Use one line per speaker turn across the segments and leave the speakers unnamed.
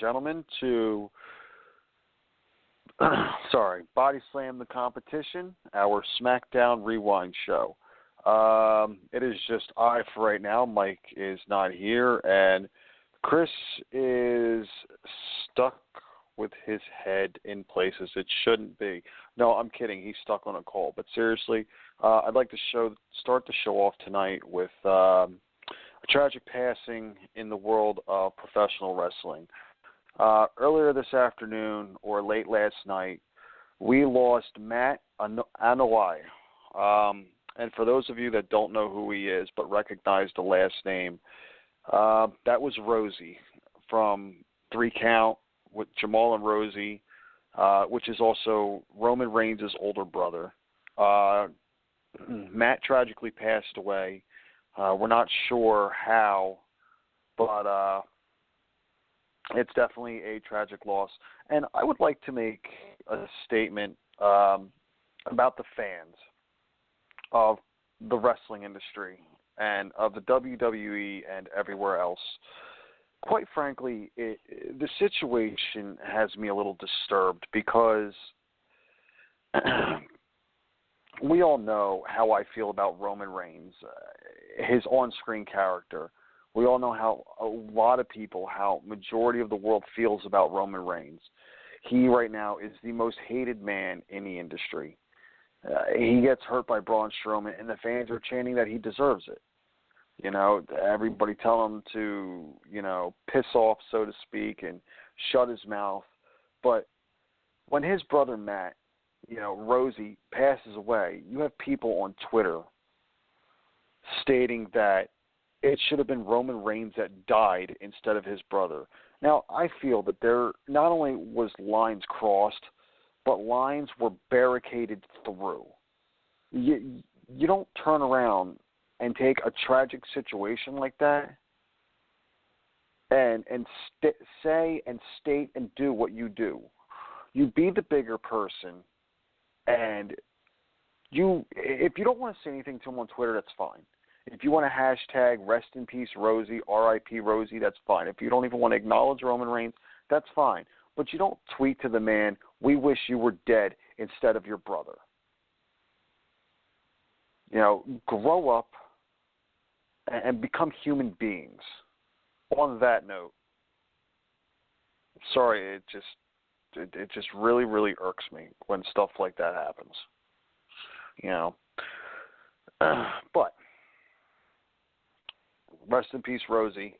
gentlemen, to Body Slam the Competition, our SmackDown Rewind show. It is just I for right now. Mike is not here, and Chris is stuck with his head in places it shouldn't be. No, I'm kidding. He's stuck on a call. But seriously, I'd like to start the show off tonight with a tragic passing in the world of professional wrestling. Earlier this afternoon, or late last night, we lost Matt Anoa'i. And for those of you that don't know who he is but recognize the last name, that was Rosie from 3 Count with Jamal and Rosie, which is also Roman Reigns' older brother. Matt tragically passed away. We're not sure how, but it's definitely a tragic loss. And I would like to make a statement about the fans of the wrestling industry and of the WWE and everywhere else. Quite frankly, the situation has me a little disturbed because we all know how I feel about Roman Reigns, his on-screen character. We all know how a lot of people, how majority of the world feels about Roman Reigns. He right now is the most hated man in the industry. He gets hurt by Braun Strowman, and the fans are chanting that he deserves it. You know, everybody telling him to, piss off, so to speak, and shut his mouth. But when his brother Matt, Rosie, passes away, you have people on Twitter stating that it should have been Roman Reigns that died instead of his brother. Now, I feel that there not only was lines crossed, but lines were barricaded through. You don't turn around and take a tragic situation like that and say and state and do what you do. You be the bigger person, and if you don't want to say anything to him on Twitter, that's fine. If you want to hashtag rest in peace Rosie, RIP Rosie, that's fine. If you don't even want to acknowledge Roman Reigns, that's fine. But you don't tweet to the man, we wish you were dead instead of your brother. Grow up and become human beings. On that note, sorry, it just really, really irks me when stuff like that happens. But rest in peace, Rosie.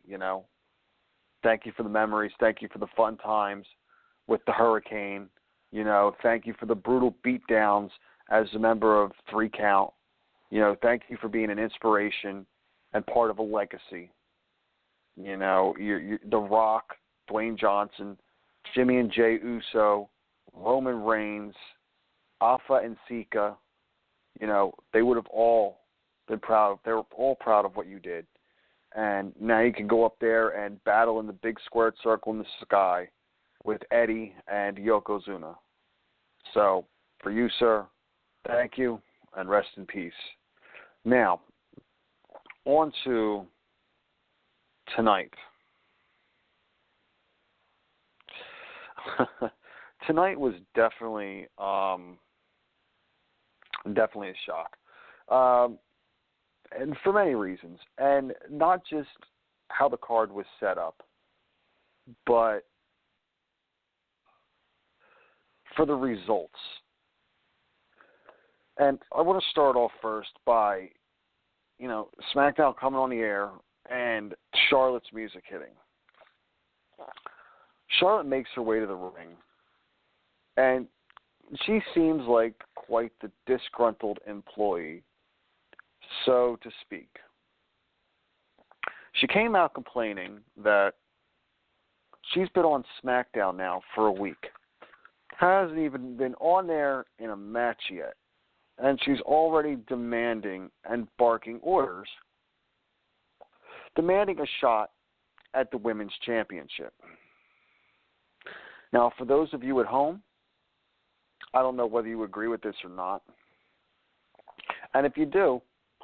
Thank you for the memories. Thank you for the fun times with the Hurricane. Thank you for the brutal beatdowns as a member of 3 Count. Thank you for being an inspiration and part of a legacy. The Rock, Dwayne Johnson, Jimmy and Jay Uso, Roman Reigns, Alpha and Sika. They would have all been proud. They were all proud of what you did. And now you can go up there and battle in the big squared circle in the sky with Eddie and Yokozuna. So, for you, sir, thank you, and rest in peace. Now, on to tonight. Tonight was definitely a shock. And for many reasons. And not just how the card was set up, but for the results. And I want to start off first by, SmackDown coming on the air and Charlotte's music hitting. Charlotte makes her way to the ring, and she seems like quite the disgruntled employee, so to speak. She came out complaining that she's been on SmackDown now for a week. Hasn't even been on there in a match yet. And she's already demanding and barking orders, demanding a shot at the Women's Championship. Now, for those of you at home, I don't know whether you agree with this or not. And if you do,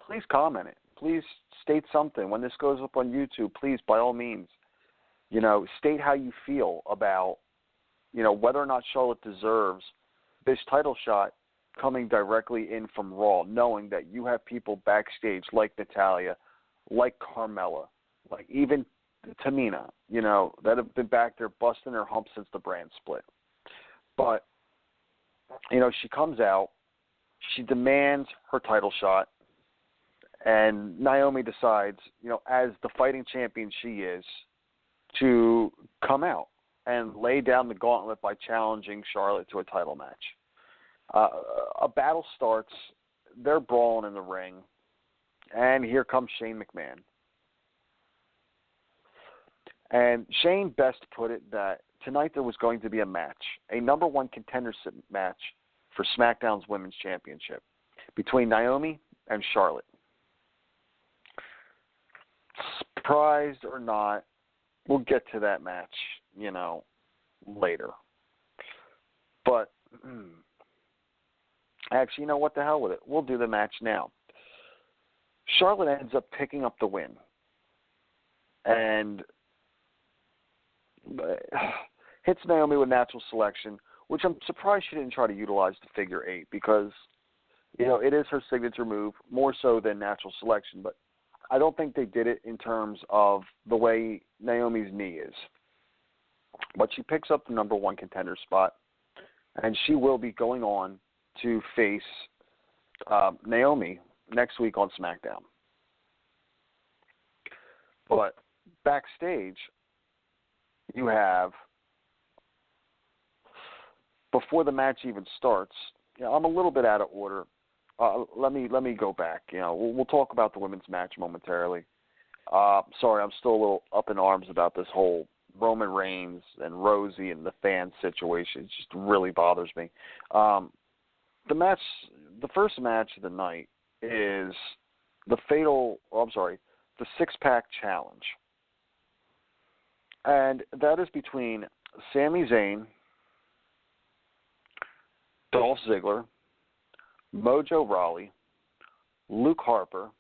please comment it. Please state something. When this goes up on YouTube, please, by all means, State how you feel about, whether or not Charlotte deserves this title shot coming directly in from Raw, knowing that you have people backstage like Natalya, like Carmella, like even Tamina, that have been back there busting their hump since the brand split. But, she comes out, she demands her title shot, and Naomi decides, as the fighting champion she is, to come out and lay down the gauntlet by challenging Charlotte to a title match. A battle starts, they're brawling in the ring, and here comes Shane McMahon. And Shane best put it that tonight there was going to be a match, a number one contender match for SmackDown's Women's Championship between Naomi and Charlotte. Surprised or not, we'll get to that match, later. But, actually, what the hell with it? We'll do the match now. Charlotte ends up picking up the win. And hits Naomi with natural selection, which I'm surprised she didn't try to utilize the figure eight because, it is her signature move, more so than natural selection. But I don't think they did it in terms of the way Naomi's knee is. But she picks up the number one contender spot, and she will be going on to face Naomi next week on SmackDown. But backstage, you have, before the match even starts, I'm a little bit out of order. Let me go back. We'll talk about the women's match momentarily. Sorry, I'm still a little up in arms about this whole Roman Reigns and Rosie and the fan situation. It just really bothers me. The first match of the night is the six-pack challenge. And that is between Sami Zayn, Dolph Ziggler, Mojo Rawley, Luke Harper,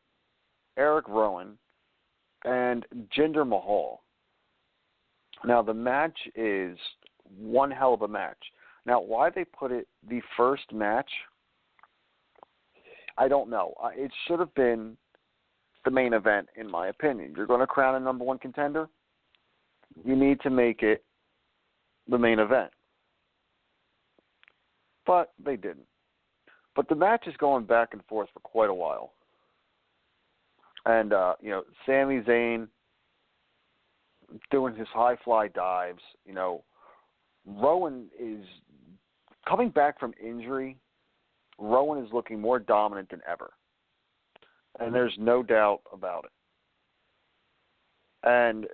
Eric Rowan, and Jinder Mahal. Now, the match is one hell of a match. Now, why they put it the first match, I don't know. It should have been the main event, in my opinion. You're going to crown a number one contender, you need to make it the main event. But they didn't. But the match is going back and forth for quite a while. And, Sami Zayn doing his high-fly dives. Rowan is coming back from injury. Rowan is looking more dominant than ever. And there's no doubt about it. And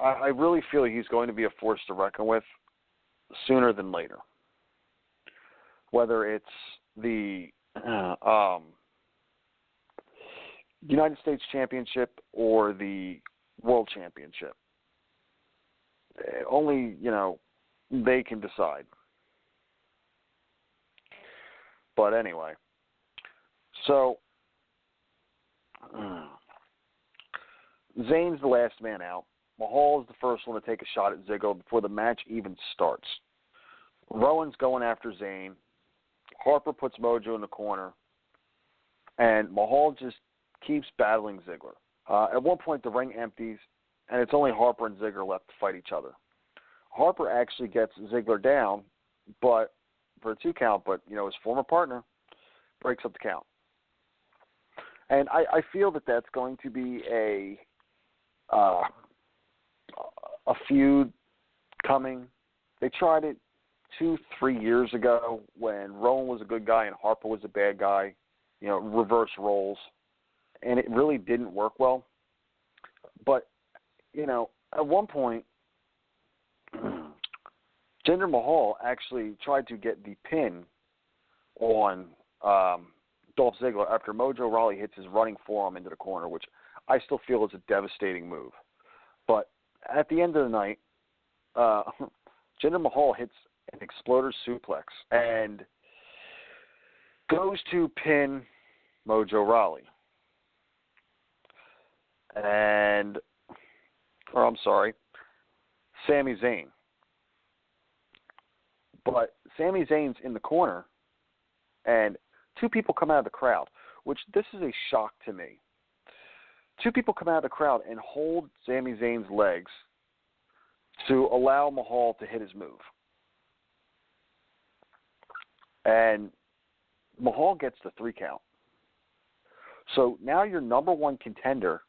I really feel he's going to be a force to reckon with sooner than later. Whether it's the United States Championship or the World Championship. Only, they can decide. But anyway, so Zayn's the last man out. Mahal is the first one to take a shot at Ziggler before the match even starts. Rowan's going after Zayn. Harper puts Mojo in the corner. And Mahal just keeps battling Ziggler. At one point, the ring empties, and it's only Harper and Ziggler left to fight each other. Harper actually gets Ziggler down, but for a 2 count, but, his former partner breaks up the count. And I feel that that's going to be a feud coming. They tried it 2-3 years ago when Rowan was a good guy and Harper was a bad guy, reverse roles. And it really didn't work well. But, at one point, Jinder Mahal actually tried to get the pin on Dolph Ziggler after Mojo Rawley hits his running forearm into the corner, which I still feel is a devastating move. But at the end of the night, Jinder Mahal hits an exploder suplex and goes to pin Mojo Rawley. Sami Zayn. But Sami Zayn's in the corner, and two people come out of the crowd, which this is a shock to me. Two people come out of the crowd and hold Sami Zayn's legs to allow Mahal to hit his move. And Mahal gets the 3 count. So now your number one contender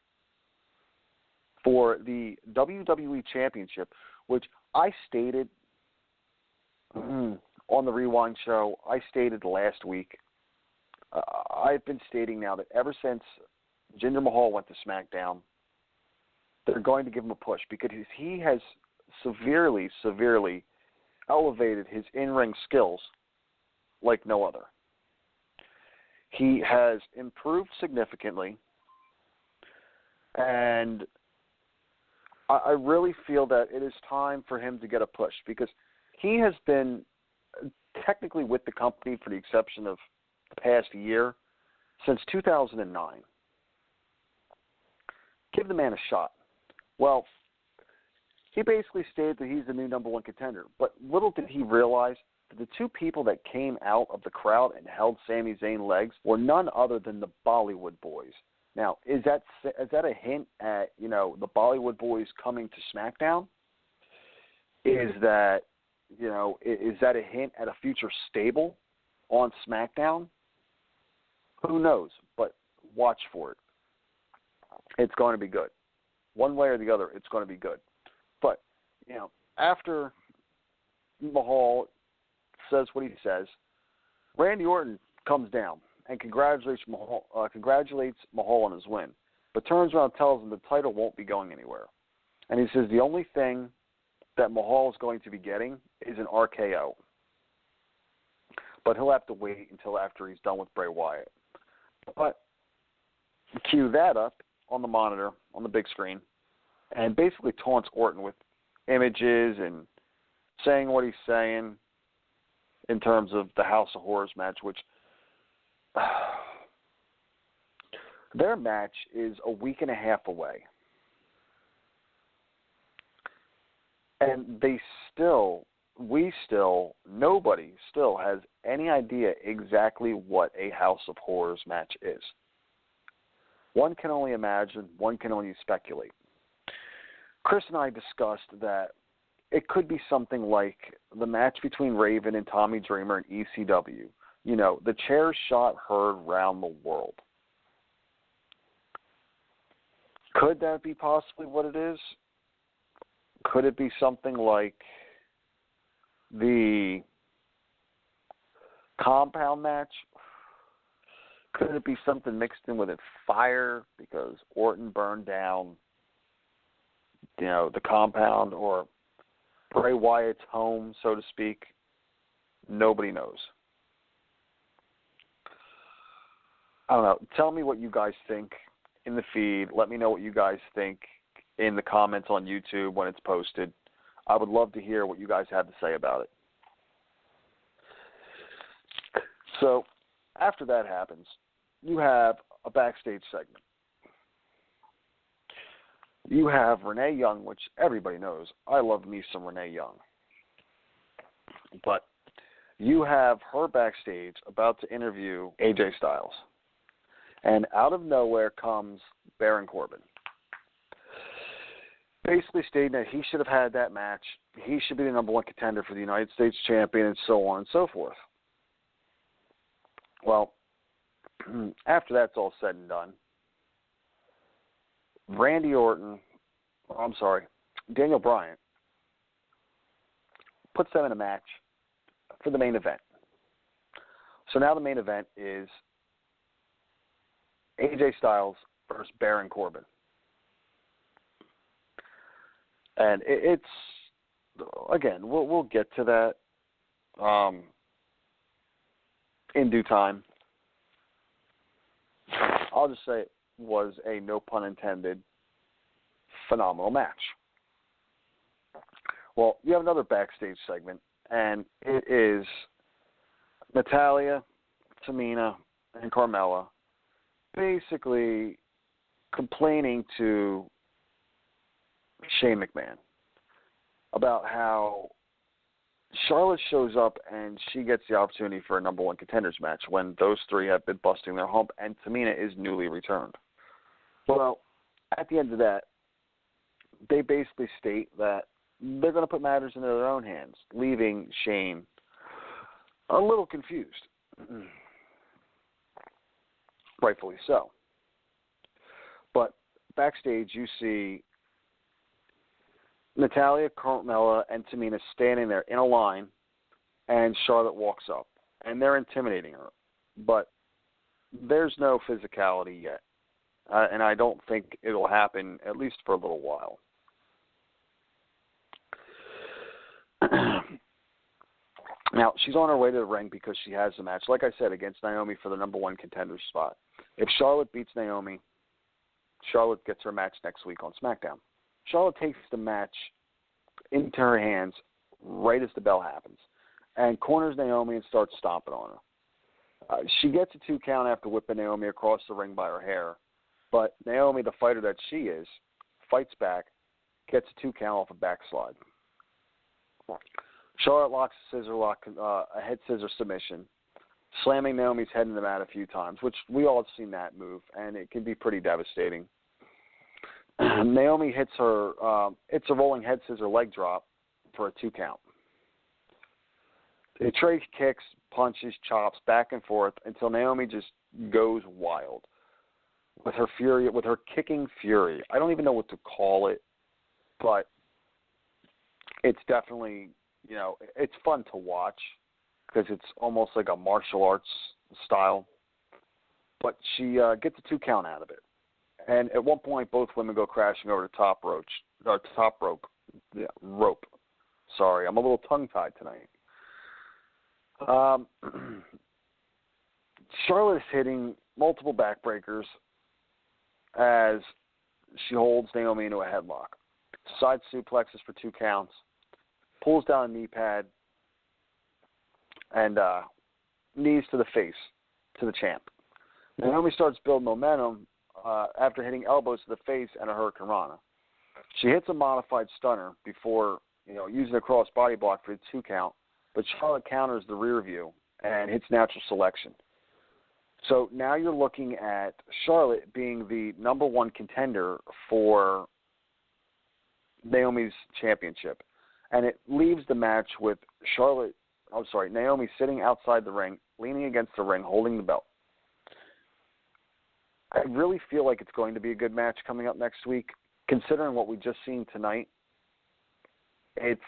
for the WWE Championship, which I stated on the Rewind show, I stated last week. I've been stating now that ever since Jinder Mahal went to SmackDown, they're going to give him a push because he has severely elevated his in-ring skills like no other. He has improved significantly, and I really feel that it is time for him to get a push because he has been technically with the company, for the exception of the past year, since 2009. Give the man a shot. Well, he basically stated that he's the new number one contender, but little did he realize that the two people that came out of the crowd and held Sami Zayn legs were none other than the Bollywood Boys. Now, is that a hint at, the Bollywood Boys coming to SmackDown? Is that a hint at a future stable on SmackDown? Who knows? But watch for it. It's going to be good. One way or the other, it's going to be good. But, after Mahal says what he says, Randy Orton comes down and congratulates Mahal on his win, but turns around and tells him the title won't be going anywhere. And he says the only thing that Mahal is going to be getting is an RKO. But he'll have to wait until after he's done with Bray Wyatt. But cue that up on the monitor, on the big screen, and basically taunts Orton with images and saying what he's saying in terms of the House of Horrors match, which their match is a week and a half away. And nobody still has any idea exactly what a House of Horrors match is. One can only imagine, one can only speculate. Chris and I discussed that it could be something like the match between Raven and Tommy Dreamer in ECW. The chair shot heard round the world. Could that be possibly what it is? Could it be something like the compound match? Could it be something mixed in with it fire because Orton burned down, the compound, or Bray Wyatt's home, so to speak? Nobody knows. I don't know. Tell me what you guys think in the feed. Let me know what you guys think in the comments on YouTube when it's posted. I would love to hear what you guys have to say about it. So, after that happens, you have a backstage segment. You have Renee Young, which everybody knows. I love me some Renee Young. But you have her backstage about to interview AJ Styles. And out of nowhere comes Baron Corbin, basically stating that he should have had that match. He should be the number one contender for the United States champion, and so on and so forth. Well, after that's all said and done, Daniel Bryan puts them in a match for the main event. So now the main event is AJ Styles versus Baron Corbin. And it's, again, we'll get to that in due time. I'll just say it was a, no pun intended, phenomenal match. Well, you have another backstage segment, and it is Natalya, Tamina, and Carmella basically complaining to Shane McMahon. about how Charlotte shows up and she gets the opportunity for a number one contenders match when those three have been busting their hump and Tamina is newly returned. Well, at the end of that, they basically state that they're going to put matters into their own hands, leaving Shane a little confused. Rightfully so. But backstage, you see Natalya, Carmella, and Tamina standing there in a line, and Charlotte walks up. And they're intimidating her. But there's no physicality yet. And I don't think it'll happen, at least for a little while. Now, she's on her way to the ring because she has a match, like I said, against Naomi for the number one contender spot. If Charlotte beats Naomi, Charlotte gets her match next week on SmackDown. Charlotte takes the match into her hands right as the bell happens and corners Naomi and starts stomping on her. She gets a 2 count after whipping Naomi across the ring by her hair, but Naomi, the fighter that she is, fights back, gets a 2 count off a backslide. Charlotte locks a scissor lock, a head scissor submission, slamming Naomi's head in the mat a few times, which we all have seen that move, and it can be pretty devastating. Naomi hits her, it's a rolling head scissor leg drop for a 2 count. They trade kicks, punches, chops, back and forth until Naomi just goes wild with her fury, with her kicking fury. I don't even know what to call it, but it's definitely, it's fun to watch because it's almost like a martial arts style. But she gets a 2 count out of it. And at one point, both women go crashing over the top rope. Sorry, I'm a little tongue-tied tonight. Charlotte is hitting multiple backbreakers as she holds Naomi into a headlock. Side suplexes for 2 counts. Pulls down a knee pad. And knees to the face to the champ. Naomi starts building momentum after hitting elbows to the face and a Hurricane Rana. She hits a modified stunner before, using a cross body block for the 2 count, but Charlotte counters the rear view and hits natural selection. So now you're looking at Charlotte being the number one contender for Naomi's championship. And it leaves the match with Naomi sitting outside the ring, leaning against the ring, holding the belt. I really feel like it's going to be a good match coming up next week. Considering what we just seen tonight, it's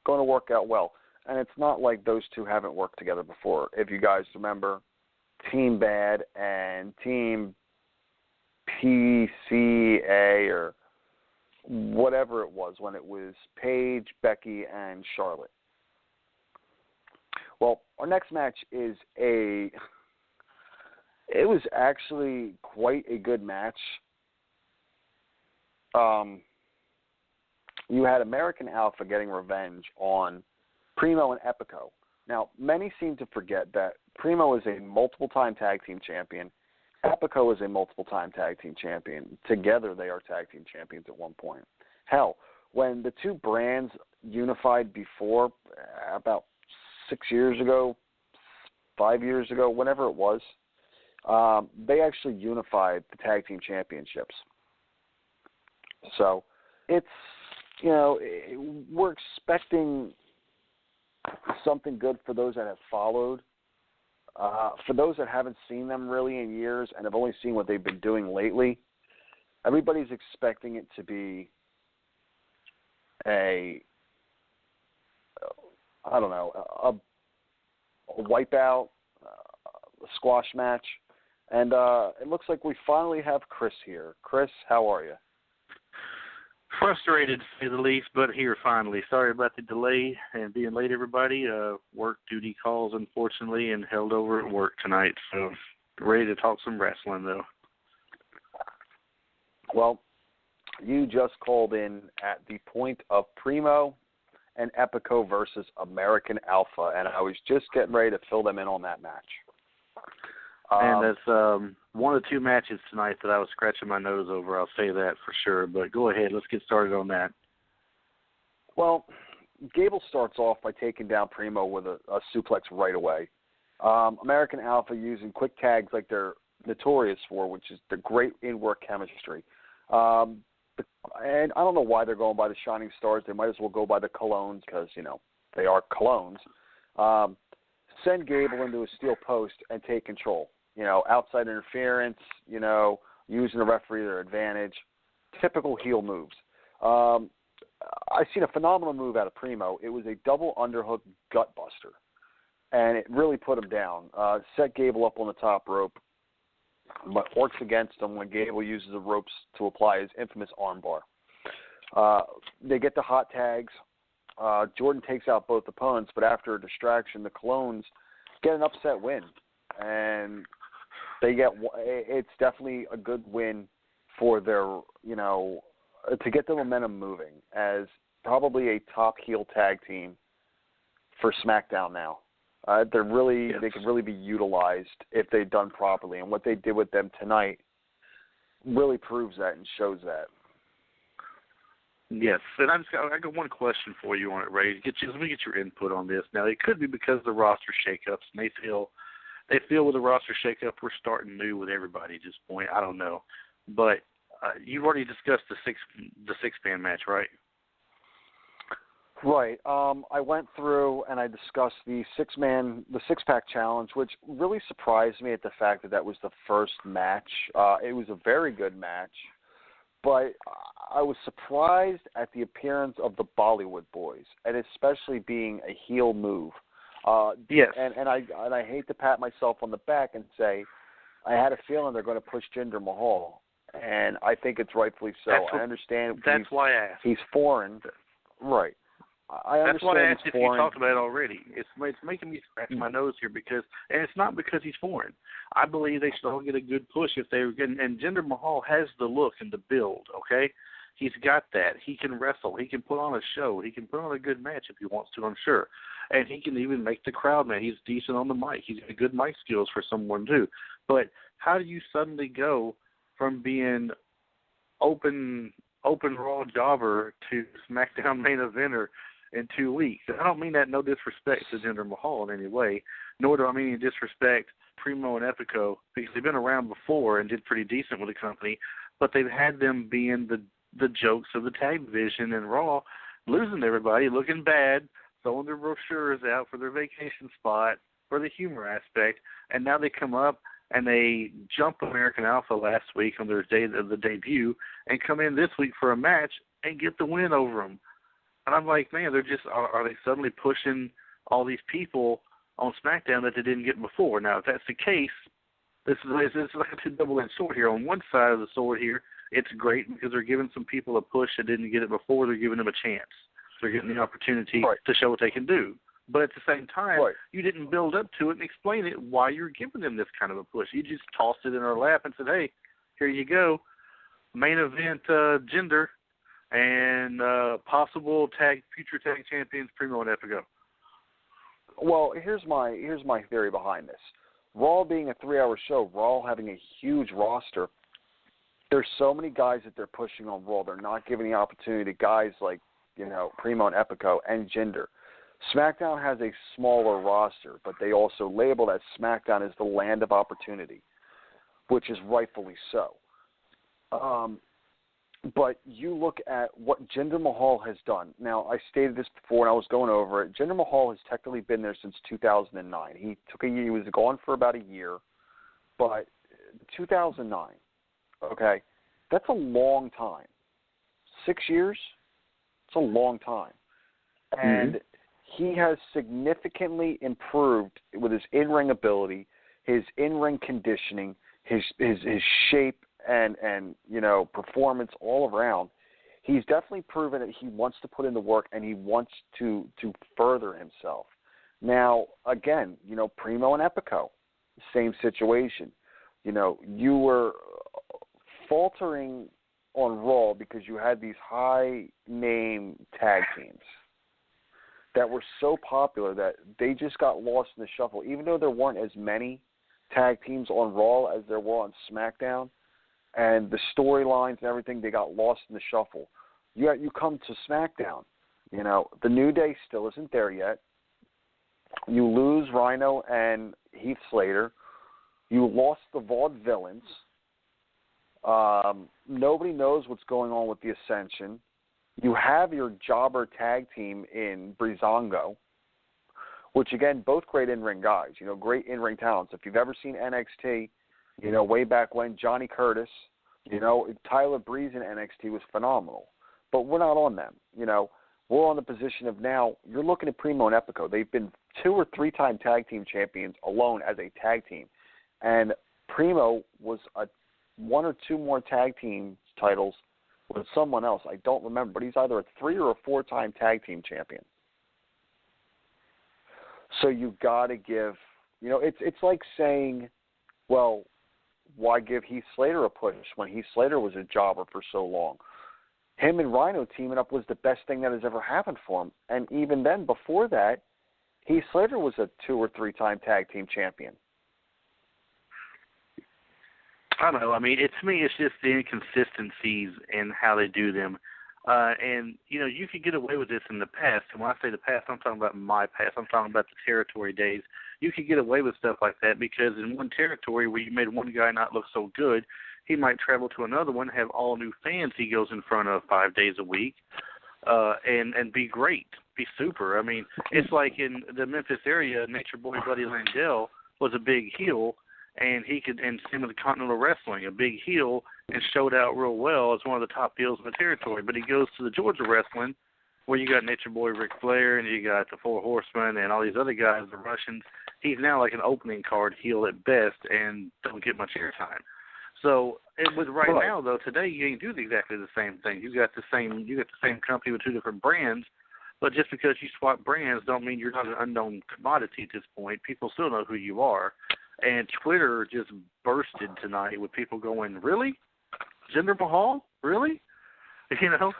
going to work out well. And it's not like those two haven't worked together before. If you guys remember, Team Bad and Team PCA or whatever it was when it was Paige, Becky, and Charlotte. Well, our next match is it was actually quite a good match. You had American Alpha getting revenge on Primo and Epico. Now, many seem to forget that Primo is a multiple-time tag team champion. Epico is a multiple-time tag team champion. Together, they are tag team champions at one point. Hell, when the two brands unified before, about 6 years ago, 5 years ago, whenever it was, they actually unified the tag team championships. So it's, we're expecting something good for those that have followed. For those that haven't seen them really in years and have only seen what they've been doing lately, everybody's expecting it to be a wipeout, a squash match. And it looks like we finally have Chris here. Chris, how are you?
Frustrated, to say the least, but here finally. Sorry about the delay and being late, everybody. Work duty calls, unfortunately, and held over at work tonight. So ready to talk some wrestling, though.
Well, you just called in at the point of Primo and Epico versus American Alpha, and I was just getting ready to fill them in on that match.
And that's one of the two matches tonight that I was scratching my nose over. I'll say that for sure. But go ahead. Let's get started on that.
Well, Gable starts off by taking down Primo with a suplex right away. American Alpha using quick tags like they're notorious for, which is the great in-work chemistry. And I don't know why they're going by the Shining Stars. They might as well go by the Colognes because, they are Colognes. Send Gable into a steel post and take control. Outside interference, using the referee to their advantage. Typical heel moves. I've seen a phenomenal move out of Primo. It was a double underhook gut buster, and it really put him down. Set Gable up on the top rope, but works against him when Gable uses the ropes to apply his infamous armbar. They get the hot tags. Jordan takes out both opponents, but after a distraction, the Colognes get an upset win, and it's definitely a good win for their, to get the momentum moving as probably a top heel tag team for SmackDown now. They could really be utilized if they've done properly, and what they did with them tonight really proves that and shows that.
Yes, and I got one question for you on it, Ray. Let me get your input on this. Now, it could be because of the roster shakeups, and they feel with the roster shakeup we're starting new with everybody at this point. I don't know, but you've already discussed the six-man match, right?
Right. I went through and I discussed the six-pack challenge, which really surprised me at the fact that was the first match. It was a very good match, but I was surprised at the appearance of the Bollywood Boys, and especially being a heel move.
Yes.
And I hate to pat myself on the back and say I had a feeling they're going to push Jinder Mahal, and I think it's rightfully so. I understand.
That's why I asked.
He's foreign, right? I understand.
That's why I asked if
foreign.
you talked about it already. It's making me scratch my nose here and it's not because he's foreign. I believe they should all get a good push if they were getting. And Jinder Mahal has the look and the build. Okay, he's got that. He can wrestle. He can put on a show. He can put on a good match if he wants to. I'm sure. And he can even make the crowd mad. He's decent on the mic. He's got good mic skills for someone too. But how do you suddenly go from being open Raw jobber to SmackDown main eventer in 2 weeks? I don't mean that no disrespect to Jinder Mahal in any way, nor do I mean any disrespect Primo and Epico, because they've been around before and did pretty decent with the company, but they've had them being the jokes of the tag division and Raw, losing to everybody, looking bad, throwing their brochures out for their vacation spot, for the humor aspect, and now they come up and they jump American Alpha last week on their day of the debut and come in this week for a match and get the win over them. And I'm like, man, they're just are they suddenly pushing all these people on SmackDown that they didn't get before? Now, if that's the case, this is like a double-edged sword here. On one side of the sword here, it's great because they're giving some people a push that didn't get it before. They're giving them a chance. They're getting the opportunity to show what they can do. But at the same time, you didn't build up to it and explain it why you're giving them this kind of a push. You just tossed it in our lap and said, hey, here you go, main event Jinder and possible future tag champions Primo and Epico.
Well, here's my theory behind this. Raw being a 3-hour show, Raw having a huge roster, there's so many guys that they're pushing on Raw. They're not giving the opportunity to guys like, Primo and Epico and Jinder. SmackDown has a smaller roster, but they also label that SmackDown as the land of opportunity, which is rightfully so. But you look at what Jinder Mahal has done. Now, I stated this before when I was going over it. Jinder Mahal has technically been there since 2009. He took a year. He was gone for about a year. But 2009, okay, that's a long time. 6 years? It's a long time. And he has significantly improved with his in-ring ability, his in-ring conditioning, his shape and performance all around. He's definitely proven that he wants to put in the work and he wants to further himself. Now, again, Primo and Epico, same situation. You were faltering on Raw because you had these high-name tag teams that were so popular that they just got lost in the shuffle. Even though there weren't as many tag teams on Raw as there were on SmackDown, and the storylines and everything, they got lost in the shuffle. You come to SmackDown. You know, the New Day still isn't there yet. You lose Rhino and Heath Slater. You lost the Vaudevillains. Nobody knows what's going on with the Ascension. You have your jobber tag team in Breezango, which, again, both great in-ring guys, you know, great in-ring talents. If you've ever seen NXT, you know, way back when, Johnny Curtis, you know, Tyler Breeze in NXT was phenomenal. But we're not on them, you know. We're on the position of now, you're looking at Primo and Epico. They've been 2 or 3 time tag team champions alone as a tag team. And Primo was 1 or 2 more tag team titles with someone else. I don't remember, but he's either a 3 or a 4 time tag team champion. So you got to give, you know, it's like saying, well, why give Heath Slater a push when Heath Slater was a jobber for so long? Him and Rhino teaming up was the best thing that has ever happened for him. And even then, before that, Heath Slater was a 2 or 3 time tag team champion.
I don't know. I mean, to me, it's just the inconsistencies in how they do them. And, you know, you could get away with this in the past. And when I say the past, I'm talking about my past. I'm talking about the territory days. You could get away with stuff like that because in one territory where you made one guy not look so good, he might travel to another one, have all new fans he goes in front of 5 days a week, and be great, be super. I mean, it's like in the Memphis area, Nature Boy Buddy Landell was a big heel, and same with the Continental Wrestling, a big heel, and showed out real well as one of the top heels in the territory. But he goes to the Georgia Wrestling, where you got Nature Boy Ric Flair, and you got the Four Horsemen, and all these other guys, the Russians. He's now like an opening card heel at best, and don't get much airtime. So with right now though, today you ain't do exactly the same thing. You got the same company with 2 different brands, but just because you swap brands don't mean you're not an unknown commodity at this point. People still know who you are. And Twitter just bursted tonight with people going, "Really? Jinder Mahal? Really?" You know?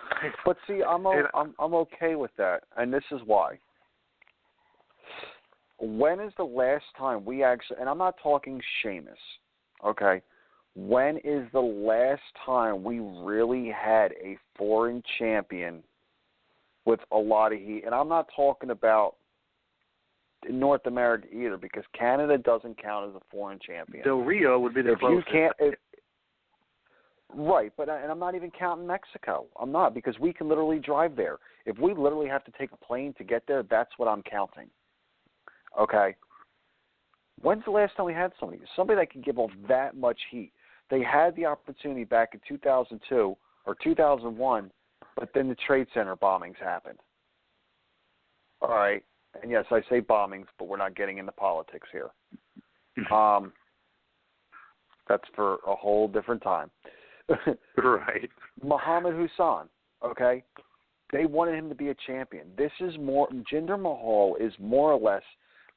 But see, I'm okay with that, and this is why. When is the last time we actually, and I'm not talking Sheamus, okay? When is the last time we really had a foreign champion with a lot of heat? And I'm not talking about in North America either, because Canada doesn't count as a foreign champion.
Del Rio would be the closest.
Right, but and I'm not even counting Mexico. I'm not, because we can literally drive there. If we literally have to take a plane to get there, that's what I'm counting. Okay? When's the last time we had somebody that can give off that much heat? They had the opportunity back in 2002 or 2001, but then the Trade Center bombings happened. All right. And yes, I say bombings, but we're not getting into politics here. That's for a whole different time.
Right.
Muhammad Hassan, okay? They wanted him to be a champion. Jinder Mahal is more or less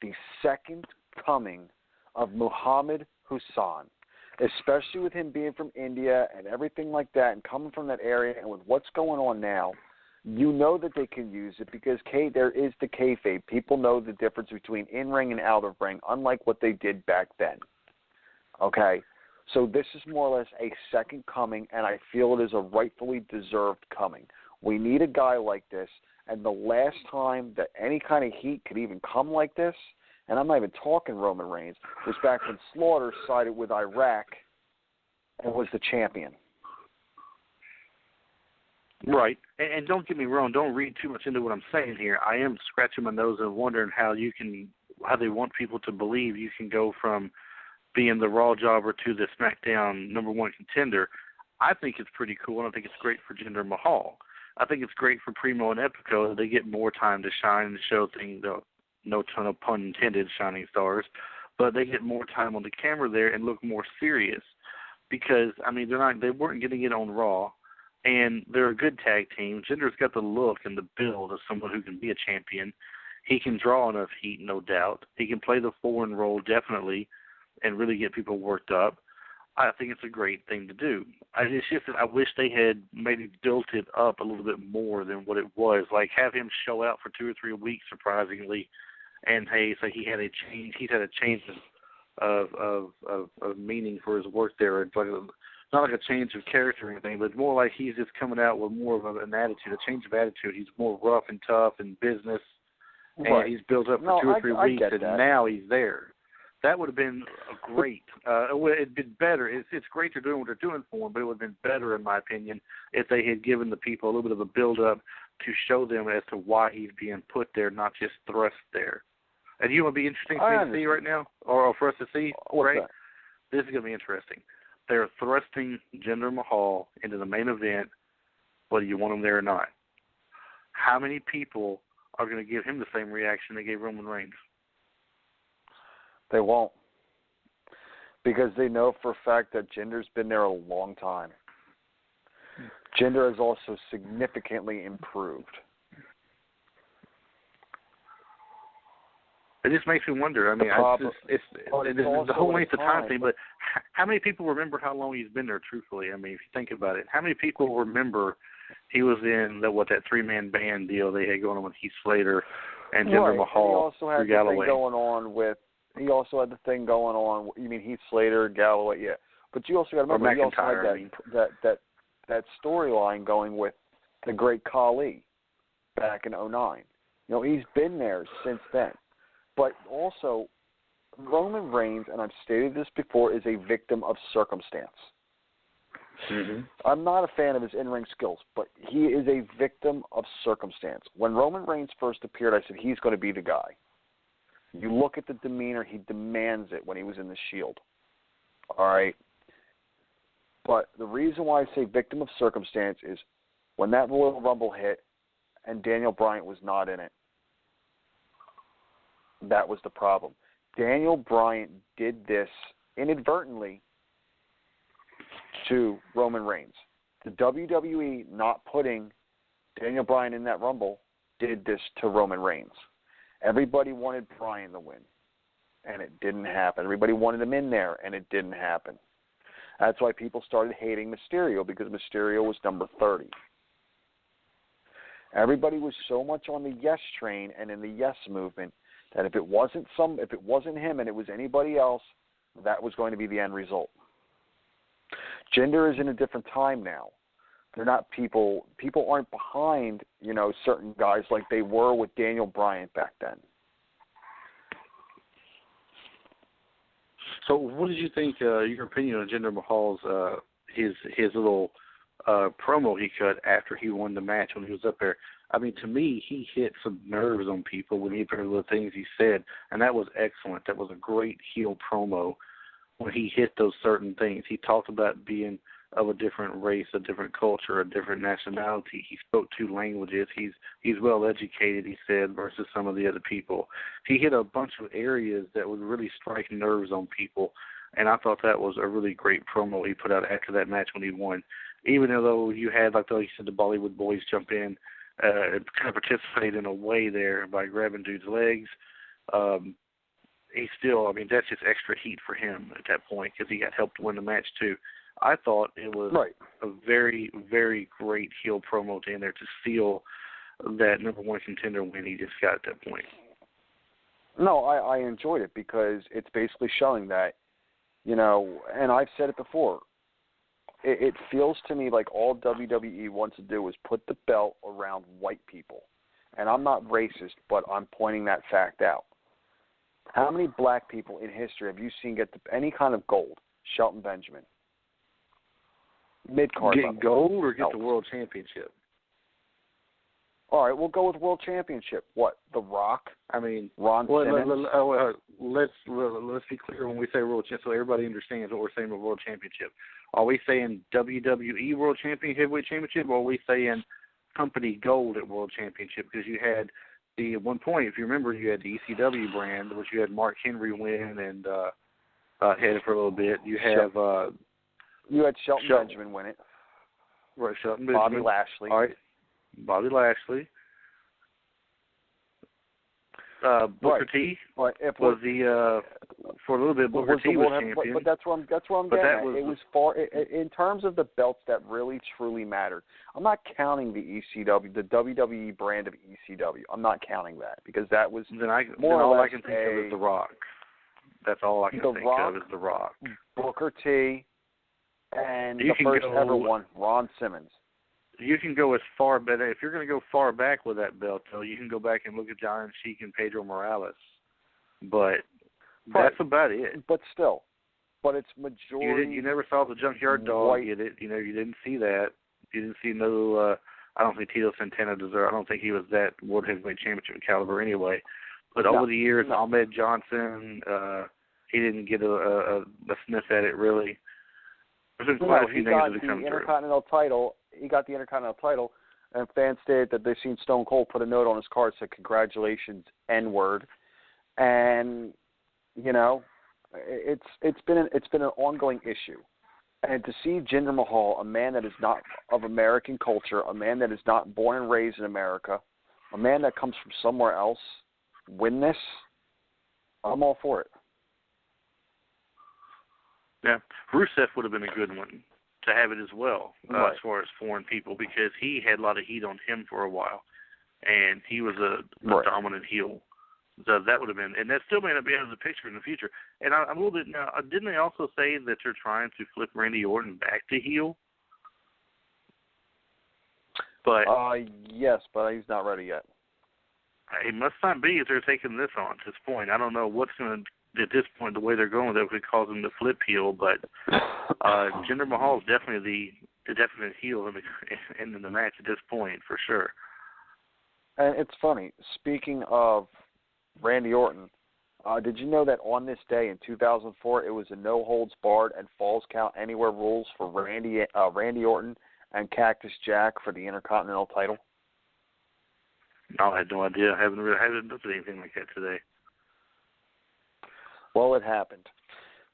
the second coming of Muhammad Hassan, especially with him being from India and everything like that and coming from that area, and with what's going on now. You know that they can use it because there is the kayfabe. People know the difference between in-ring and out-of-ring, unlike what they did back then. Okay? So this is more or less a second coming, and I feel it is a rightfully deserved coming. We need a guy like this, and the last time that any kind of heat could even come like this, and I'm not even talking Roman Reigns, was back when Slaughter sided with Iraq and was the champion.
Right. And don't get me wrong, don't read too much into what I'm saying here. I am scratching my nose and wondering how they want people to believe you can go from being the Raw jobber to the SmackDown #1 contender. I think it's pretty cool, and I think it's great for Jinder Mahal. I think it's great for Primo and Epico that they get more time to shine and show things, no ton of pun intended, shining stars, but they get more time on the camera there and look more serious because, I mean, they weren't getting it on Raw. And they're a good tag team. Jinder's got the look and the build of someone who can be a champion. He can draw enough heat, no doubt. He can play the foreign role, definitely, and really get people worked up. I think it's a great thing to do. It's just that I wish they had maybe built it up a little bit more than what it was. Like, have him show out for 2 or 3 weeks, surprisingly, and, hey, so he had a change. He's had a change of meaning for his work there. It's like not like a change of character or anything, but more like he's just coming out with more of an attitude, a change of attitude. He's more rough and tough in business, and he's built up for 2 or 3 weeks, and now he's there. That would have been great. It'd been better. It's great they're doing what they're doing for him, but it would have been better, in my opinion, if they had given the people a little bit of a build-up to show them as to why he's being put there, not just thrust there. And you want to be interesting for me to see right now, or for us to see, right? This is going to be interesting. They're thrusting Jinder Mahal into the main event, whether you want him there or not. How many people are going to give him the same reaction they gave Roman Reigns?
They won't, because they know for a fact that Jinder's been there a long time. Jinder has also significantly improved.
It just makes me wonder. I mean, it's the whole length of time thing, but how many people remember how long he's been there, truthfully? I mean, if you think about it, how many people remember he was in that 3-man band deal they had going on with Heath Slater and Jinder Mahal through Galloway?
He also had the thing going on. You mean Heath Slater, Galloway, yeah. But you also got to remember, he also had that storyline going with the great Khali back in 2009. You know, he's been there since then. But also, Roman Reigns, and I've stated this before, is a victim of circumstance. Mm-hmm. I'm not a fan of his in-ring skills, but he is a victim of circumstance. When Roman Reigns first appeared, I said, he's going to be the guy. You look at the demeanor, he demands it when he was in the Shield. All right? But the reason why I say victim of circumstance is when that Royal Rumble hit and Daniel Bryan was not in it, that was the problem. Daniel Bryan did this inadvertently to Roman Reigns. The WWE not putting Daniel Bryan in that Rumble did this to Roman Reigns. Everybody wanted Bryan to win, and it didn't happen. Everybody wanted him in there, and it didn't happen. That's why people started hating Mysterio, because Mysterio was number 30. Everybody was so much on the yes train and in the yes movement that if it wasn't him and it was anybody else, that was going to be the end result. Jinder is in a different time now. They're not people aren't behind, certain guys like they were with Daniel Bryan back then.
So what did you think, your opinion on Jinder Mahal's, his little promo he cut after he won the match when he was up there? I mean, to me, he hit some nerves on people when he put the things he said, and that was excellent. That was a great heel promo when he hit those certain things. He talked about being of a different race, a different culture, a different nationality. He spoke 2 languages. He's well educated, he said, versus some of the other people. He hit a bunch of areas that would really strike nerves on people, and I thought that was a really great promo he put out after that match when he won. Even though you had, like you said, the Bollywood boys jump in and kind of participate in a way there by grabbing dude's legs, he still, I mean, that's just extra heat for him at that point because he got helped win the match too. I thought it was a very, very great heel promo to end there to seal that number 1 contender win he just got at that point.
No, I enjoyed it because it's basically showing that, and I've said it before, it feels to me like all WWE wants to do is put the belt around white people. And I'm not racist, but I'm pointing that fact out. How many black people in history have you seen get any kind of gold? Shelton Benjamin. Mid-card
get
level.
Gold or get the World Championship?
All right, we'll go with World Championship. What? The Rock?
I mean,
Ron Simmons?
Let's be clear when we say World Championship, so everybody understands what we're saying with World Championship. Are we saying WWE World Champion Heavyweight Championship, or are we saying company gold at World Championship? Because you had at one point, if you remember, you had the ECW brand, which you had Mark Henry win and had it for a little bit. You have
you had Shelton Benjamin win it.
Right, Shelton Benjamin.
Bobby Lashley.
All right, Bobby Lashley. Booker T was for a little bit. Booker T was champion.
But that's where I'm getting at. It was far in terms of the belts that really truly mattered. I'm not counting the ECW, the WWE brand of ECW. I'm not counting that because that was
all I can think of is The Rock. That's all I can think of is The Rock.
Booker T, And
You
the first ever one, Ron Simmons.
You can go as far back. If you're going to go far back with that belt, though, you can go back and look at Iron Sheik and Pedro Morales. But that's about it.
But still. But it's majority.
You never saw the Junkyard Dog get it. You didn't see that. You didn't see no. I don't think Tito Santana deserved. I don't think he was that World Heavyweight Championship caliber anyway. But over the years, Ahmed Johnson, he didn't get a sniff at it really. There's been quite a few names that have come through.
Intercontinental title. He got the Intercontinental title, and fans stated that they've seen Stone Cold put a note on his card that said "Congratulations, N-word," and it's been an ongoing issue. And to see Jinder Mahal, a man that is not of American culture, a man that is not born and raised in America, a man that comes from somewhere else, win this, I'm all for it.
Yeah, Rusev would have been a good one to have it as well,
right.
As far as foreign people, because he had a lot of heat on him for a while, and he was a dominant heel. So that would have been, and that still may not be out of the picture in the future. And I'm a little bit now. Didn't they also say that they're trying to flip Randy Orton back to heel? But
yes, but he's not ready yet.
He must not be if they're taking this on at this point. I don't know what's going to, at this point, the way they're going, that could cause him to flip heel. But Jinder Mahal is definitely the definite heel in the match at this point, for sure.
And it's funny, speaking of Randy Orton, did you know that on this day in 2004, it was a no-holds-barred and falls count anywhere rules for Randy Orton and Cactus Jack for the Intercontinental title?
No, I had no idea. I haven't looked at anything like that today.
Well, it happened.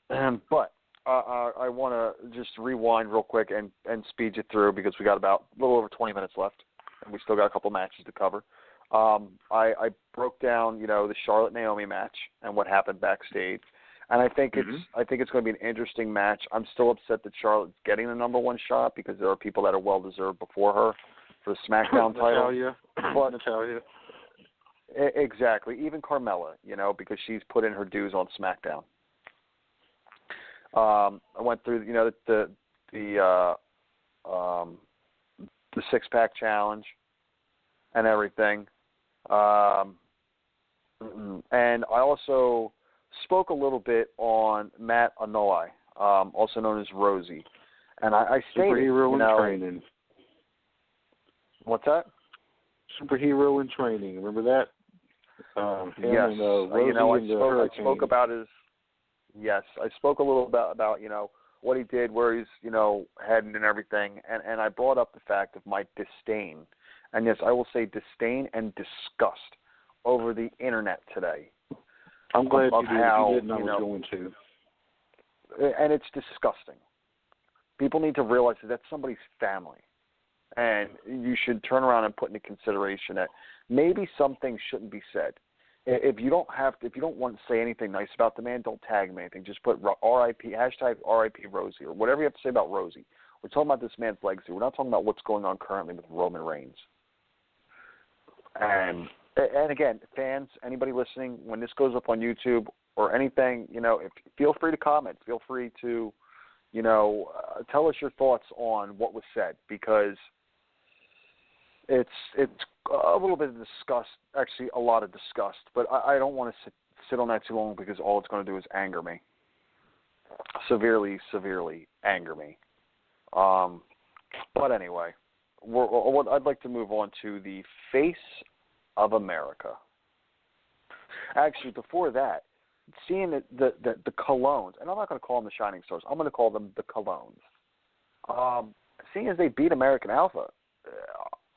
But I want to just rewind real quick and speed you through because we got about a little over 20 minutes left, and we still got a couple matches to cover. I broke down, the Charlotte Naomi match and what happened backstage, and I think it's going to be an interesting match. I'm still upset that Charlotte's getting the number one shot because there are people that are well deserved before her for the SmackDown title.
Natalia.
Exactly, even Carmella, because she's put in her dues on SmackDown. I went through, the 6-pack challenge and everything. And I also spoke a little bit on Matt Anoa'i, also known as Rosie. And I stated,
superhero in training.
What's that?
Superhero in training. Remember that?
Yes.
And,
I spoke about his. Yes, I spoke a little about what he did, where he's heading and everything, and I brought up the fact of my disdain. And yes, I will say disdain and disgust over the internet today.
I'm glad you did, and I was going to.
And it's disgusting. People need to realize that that's somebody's family. And you should turn around and put into consideration that maybe some things shouldn't be said. If you don't want to say anything nice about the man, don't tag him anything. Just put RIP, hashtag RIP Rosie, or whatever you have to say about Rosie. We're talking about this man's legacy. We're not talking about what's going on currently with Roman Reigns. And again, fans, anybody listening, when this goes up on YouTube or anything, feel free to comment. Feel free to, tell us your thoughts on what was said, because it's a little bit of disgust, actually a lot of disgust, but I don't want to sit on that too long because all it's going to do is anger me. Severely anger me. But anyway, I'd like to move on to the face of America. Actually, before that, seeing the Colognes, and I'm not going to call them the Shining Stars, I'm going to call them the Colognes. Seeing as they beat American Alpha,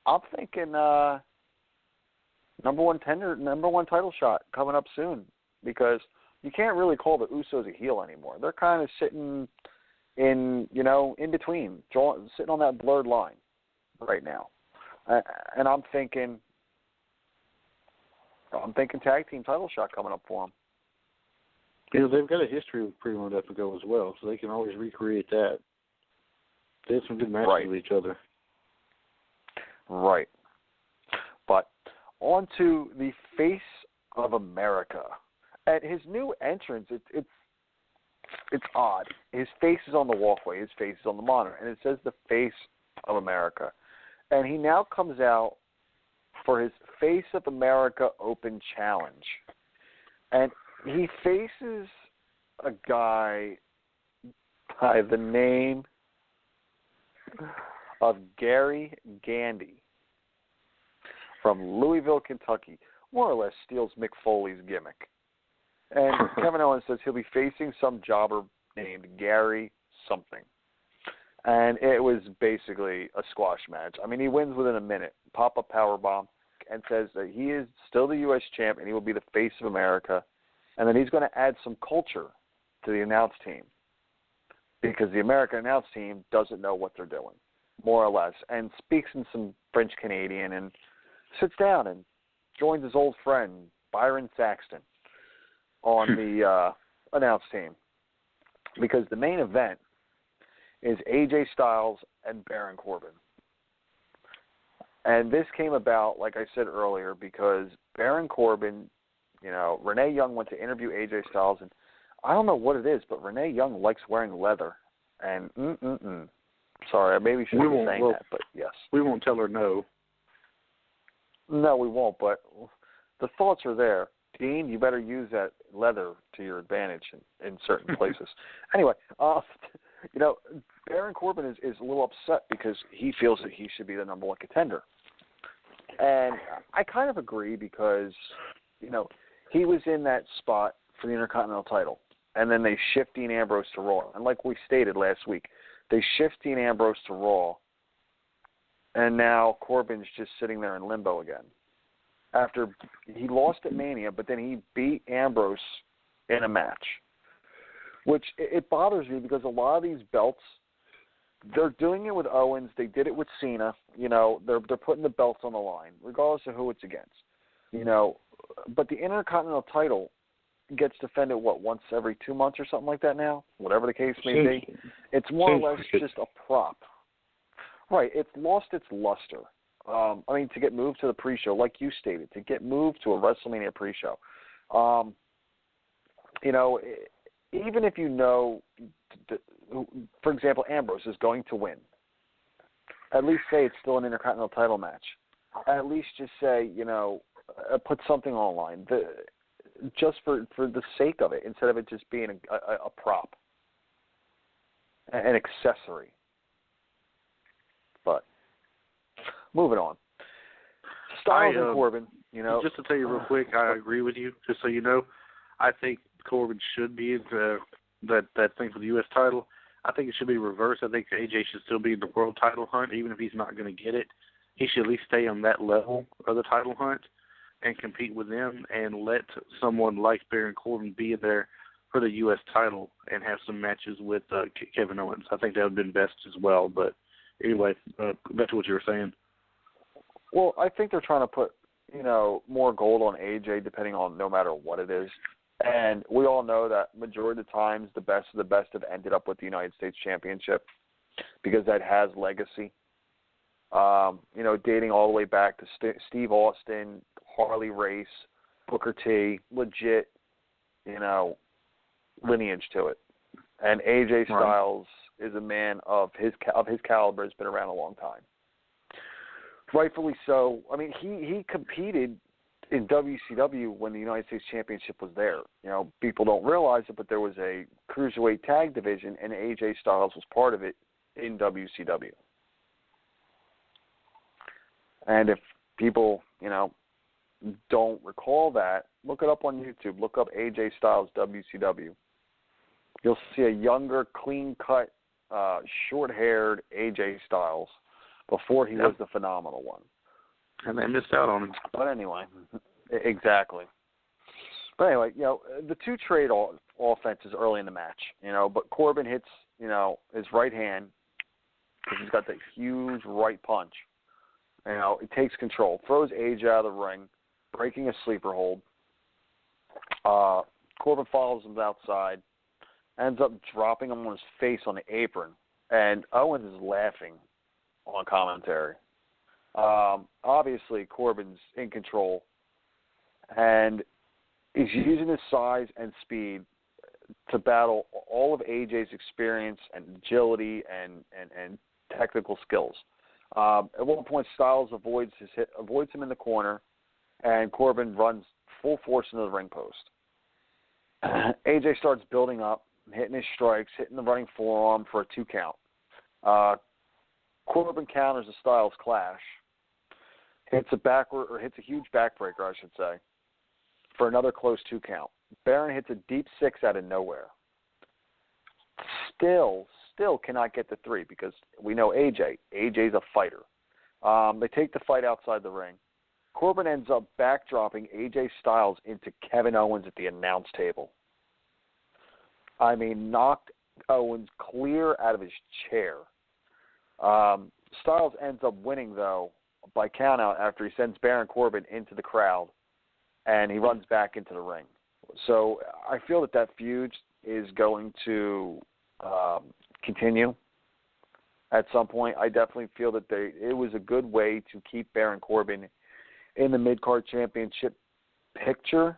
I'm thinking number one title shot coming up soon, because you can't really call the Usos a heel anymore. They're kind of sitting in between, sitting on that blurred line right now. And I'm thinking tag team title shot coming up for them.
They've got a history with Primo and Epico as well, so they can always recreate that. They had some good matches with each other.
Right. But on to the face of America. At his new entrance, it's odd. His face is on the walkway. His face is on the monitor, and it says the face of America. And he now comes out for his Face of America Open Challenge. And he faces a guy by the name of Gary Gandy from Louisville, Kentucky. More or less steals Mick Foley's gimmick. And Kevin Owens says he'll be facing some jobber named Gary something. And it was basically a squash match. I mean, he wins within a minute. Pop-up powerbomb. And says that he is still the U.S. champ and he will be the face of America. And then he's going to add some culture to the announce team because the American announce team doesn't know what they're doing, more or less, and speaks in some French-Canadian and sits down and joins his old friend, Byron Saxton, on the announce team because the main event is AJ Styles and Baron Corbin. And this came about, like I said earlier, because Baron Corbin, Renee Young went to interview AJ Styles, and I don't know what it is, but Renee Young likes wearing leather. And, sorry, I maybe shouldn't be saying that, but yes.
We won't tell her no.
No, we won't, but the thoughts are there. Dean, you better use that leather to your advantage in certain places. Anyway, Baron Corbin is a little upset because he feels that he should be the number one contender. And I kind of agree because, he was in that spot for the Intercontinental title. And then they shift Dean Ambrose to Raw. And like we stated last week, they shift Dean Ambrose to Raw. And now Corbin's just sitting there in limbo again. After he lost at Mania, but then he beat Ambrose in a match. Which it bothers me because a lot of these belts, they're doing it with Owens. They did it with Cena. They're putting the belts on the line, regardless of who it's against. But the Intercontinental title gets defended, once every 2 months or something like that now? Whatever the case may be. It's more or less just a prop. Right. It's lost its luster. To get moved to the pre-show, like you stated, to get moved to a WrestleMania pre-show. Even if for example, Ambrose is going to win, at least say it's still an Intercontinental title match. At least just say, put something online, just for the sake of it, instead of it just being a prop, an accessory. But moving on. Styles and Corbin,
Just to tell you real quick, I agree with you. Just so you know, I think Corbin should be in that thing for the U.S. title. I think it should be reversed. I think AJ should still be in the world title hunt, even if he's not going to get it. He should at least stay on that level of the title hunt and compete with them and let someone like Baron Corbin be in there for the U.S. title and have some matches with Kevin Owens. I think that would have been best as well. But anyway, back to what you were saying.
Well, I think they're trying to put, more gold on AJ depending on no matter what it is. And we all know that majority of the times the best of the best have ended up with the United States Championship because that has legacy. Dating all the way back to Steve Austin, Harley Race, Booker T, legit, lineage to it. And AJ Styles is a man of his caliber, has been around a long time. Rightfully so. I mean, he competed in WCW when the United States Championship was there. People don't realize it, but there was a cruiserweight tag division, and AJ Styles was part of it in WCW. And if people, don't recall that, look it up on YouTube. Look up AJ Styles WCW. You'll see a younger, clean-cut, short-haired AJ Styles before he was the phenomenal one.
And they missed out on him.
But anyway, exactly. But anyway, the two trade offenses early in the match, but Corbin hits, his right hand because he's got that huge right punch. It takes control, throws AJ out of the ring, breaking a sleeper hold. Corbin follows him outside, ends up dropping him on his face on the apron, and Owens is laughing on commentary. Obviously, Corbin's in control, and he's using his size and speed to battle all of AJ's experience and agility and technical skills. At one point, Styles avoids him in the corner, and Corbin runs full force into the ring post. AJ starts building up, hitting his strikes, hitting the running forearm for a 2 count. Corbin counters the Styles clash, hits a huge backbreaker, I should say, for another close 2 count. Baron hits a deep 6 out of nowhere. Still cannot get the 3 because we know AJ's a fighter. They take the fight outside the ring. Corbin ends up backdropping AJ Styles into Kevin Owens at the announce table. I mean, knocked Owens clear out of his chair. Styles ends up winning, though, by countout after he sends Baron Corbin into the crowd, and he runs back into the ring. So I feel that feud is going to continue at some point. I definitely feel that it was a good way to keep Baron Corbin in the mid-card championship picture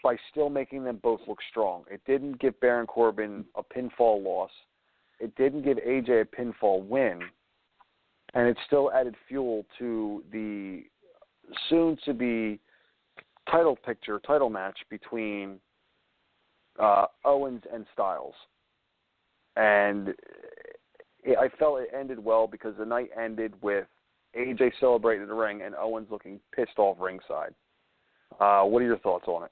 by still making them both look strong. It didn't give Baron Corbin a pinfall loss. It didn't give AJ a pinfall win. And it still added fuel to the soon-to-be title match between Owens and Styles. And I felt it ended well because the night ended with AJ celebrating in the ring and Owens looking pissed off ringside. What are your thoughts on it?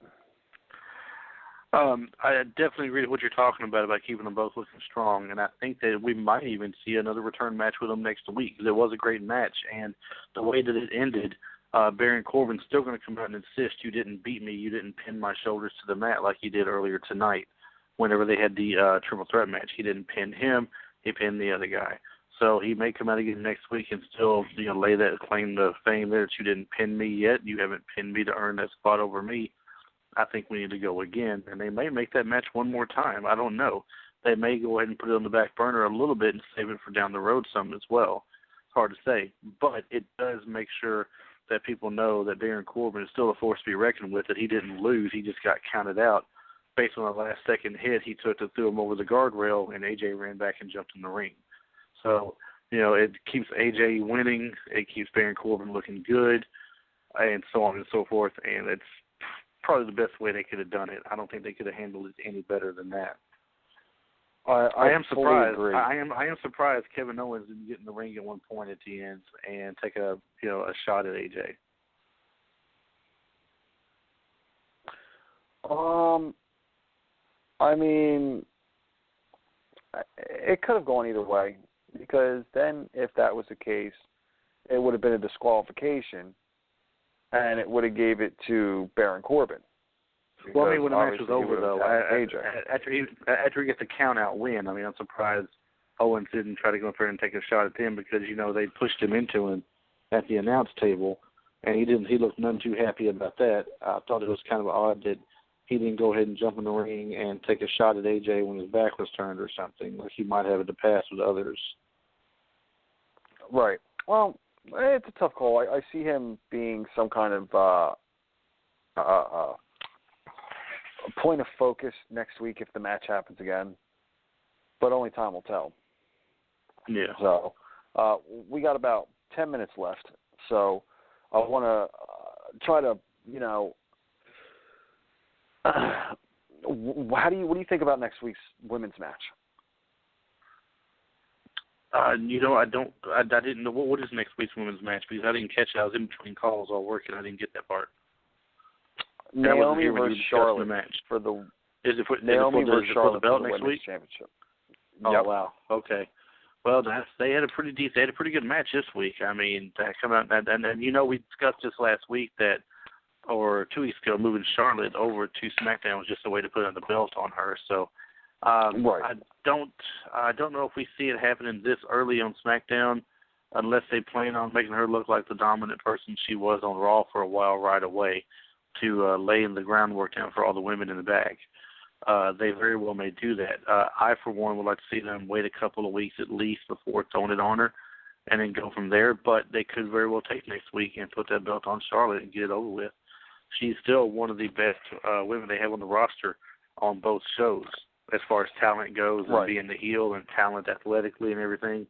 I definitely agree with what you're talking about keeping them both looking strong, and I think that we might even see another return match with them next week. It was a great match, and the way that it ended, Baron Corbin's still going to come out and insist, you didn't beat me, you didn't pin my shoulders to the mat like you did earlier tonight whenever they had the triple threat match. He didn't pin him, he pinned the other guy. So he may come out again next week and still, lay that claim to fame there that you didn't pin me yet. You haven't pinned me to earn that spot over me. I think we need to go again. And they may make that match one more time. I don't know. They may go ahead and put it on the back burner a little bit and save it for down the road some as well. It's hard to say. But it does make sure that people know that Baron Corbin is still a force to be reckoned with, that he didn't lose. He just got counted out based on a last-second hit he took to throw him over the guardrail, and AJ ran back and jumped in the ring. So, it keeps AJ winning. It keeps Baron Corbin looking good, and so on and so forth. And it's probably the best way they could have done it. I don't think they could have handled it any better than that. I am surprised.
Agree.
I am surprised Kevin Owens didn't get in the ring at one point at the end and take a shot at AJ.
I mean, it could have gone either way, because then if that was the case, it would have been a disqualification, and it would have gave it to Baron Corbin.
Well, I mean, when the match was over, though, after he gets the count-out win, I mean, I'm surprised Owens didn't try to go up there and take a shot at him because, they pushed him into him at the announce table, and he didn't. He looked none too happy about that. I thought it was kind of odd that he didn't go ahead and jump in the ring and take a shot at AJ when his back was turned or something, like he might have in the past with others.
Right. Well, it's a tough call. I see him being some kind of point of focus next week if the match happens again, but only time will tell.
Yeah.
So we got about 10 minutes left, so I want to try to, what do you think about next week's women's match?
I didn't know what is next week's women's match because I didn't catch it. I was in between calls all working. I didn't get that part.
Naomi versus Charlotte
match.
For the
is it for the belt next week?
Championship.
Oh
yep.
Wow. Okay. Well, they had a pretty good match this week. I mean, that come out and we discussed this last week or 2 weeks ago, moving Charlotte over to SmackDown was just a way to put on the belt on her. So
right.
I don't know if we see it happening this early on SmackDown, unless they plan on making her look like the dominant person she was on Raw for a while right away, to laying the groundwork down for all the women in the back. They very well may do that. I, for one, would like to see them wait a couple of weeks at least before throwing it on her and then go from there. But they could very well take next week and put that belt on Charlotte and get it over with. She's still one of the best women they have on the roster on both shows as far as talent goes and
Right.
being the heel and talent athletically and everything.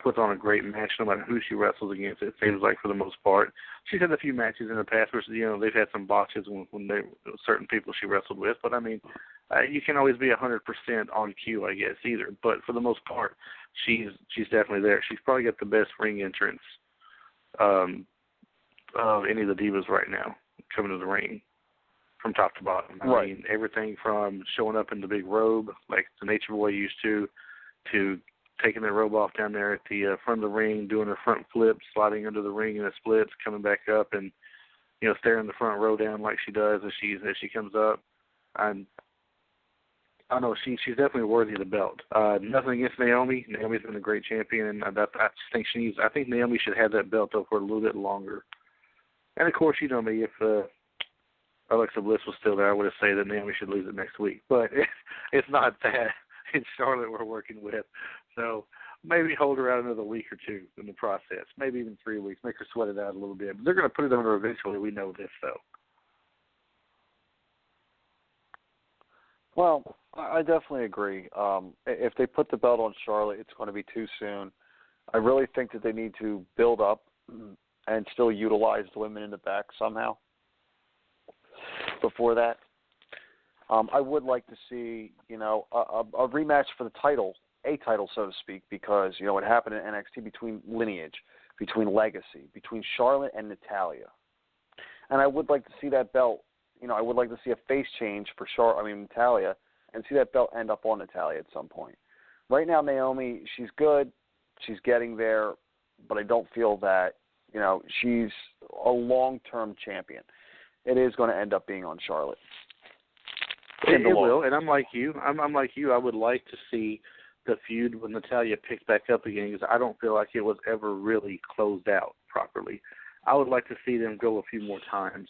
Puts on a great match no matter who she wrestles against, it seems like, for the most part. She's had a few matches in the past where, they've had some botches when certain people she wrestled with. But, I mean, you can always be 100% on cue, I guess, either. But for the most part, she's definitely there. She's probably got the best ring entrance of any of the divas right now coming to the ring from top to bottom. I mean, everything from showing up in the big robe like the Nature Boy used to taking their robe off down there at the front of the ring, doing her front flip, sliding under the ring in a splits, coming back up and, staring the front row down like she does as she comes up. I don't know, she's definitely worthy of the belt. Nothing against Naomi. Naomi's been a great champion, and I think Naomi should have that belt up for a little bit longer. And of course, you know me, if Alexa Bliss was still there, I would have said that Naomi should lose it next week. But it's not that. It's Charlotte we're working with. So maybe hold her out another week or two in the process, maybe even 3 weeks, make her sweat it out a little bit. But they're going to put it on her eventually. We know this, though.
Well, I definitely agree. If they put the belt on Charlotte, it's going to be too soon. I really think that they need to build up and still utilize the women in the back somehow before that. I would like to see, a rematch for the title, a title, so to speak, because, it happened in NXT between Lineage, between Legacy, between Charlotte and Natalya. And I would like to see that belt, I would like to see a face change for Natalya, and see that belt end up on Natalya at some point. Right now, Naomi, she's good. She's getting there, but I don't feel that, she's a long-term champion. It is going to end up being on Charlotte.
It will, and I'm like you. I'm like you. I would like to see the feud with Natalya picked back up again because I don't feel like it was ever really closed out properly. I would like to see them go a few more times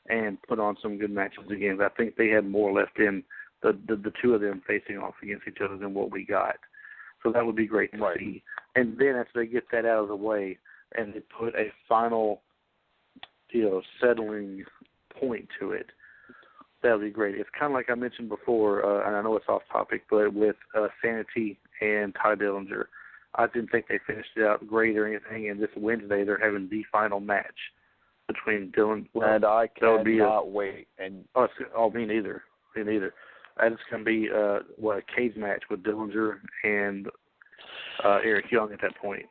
and put on some good matches again. I think they had more left in the two of them facing off against each other than what we got. So that would be great to see. And then after they get that out of the way and they put a final, settling point to it, that would be great. It's kind of like I mentioned before, and I know it's off topic, but with Sanity and Ty Dillinger, I didn't think they finished it out great or anything, and this Wednesday they're having the final match between Dylan. Well,
and I cannot wait. And
me neither. Me neither. And it's going to be a cage match with Dillinger and Eric Young at that point.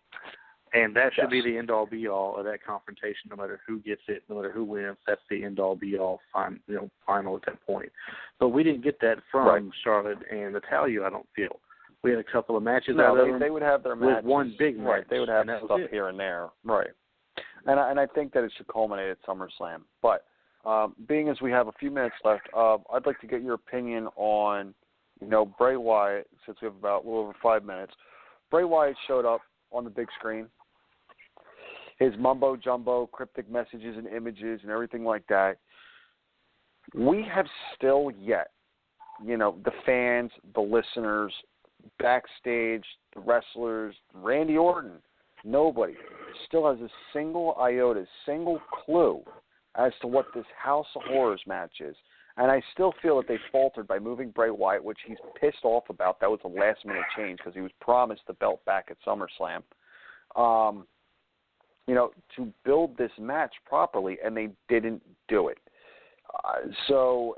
And that should be the end-all, be-all of that confrontation. No matter who gets it, no matter who wins, that's the end-all, be-all final at that point. But we didn't get that from Charlotte and Natalya, I don't feel. We had a couple of matches out of them.
They would have their matches.
With one big match.
Right, they would have stuff here and there. Right. And I think that it should culminate at SummerSlam. But being as we have a few minutes left, I'd like to get your opinion on, Bray Wyatt, since we have about a little over 5 minutes. Bray Wyatt showed up on the big screen. His mumbo-jumbo, cryptic messages and images and everything like that. We have still yet, the fans, the listeners, backstage, the wrestlers, Randy Orton, nobody still has a single iota, single clue as to what this House of Horrors match is. And I still feel that they faltered by moving Bray Wyatt, which he's pissed off about. That was a last-minute change because he was promised the belt back at SummerSlam. To build this match properly, and they didn't do it. So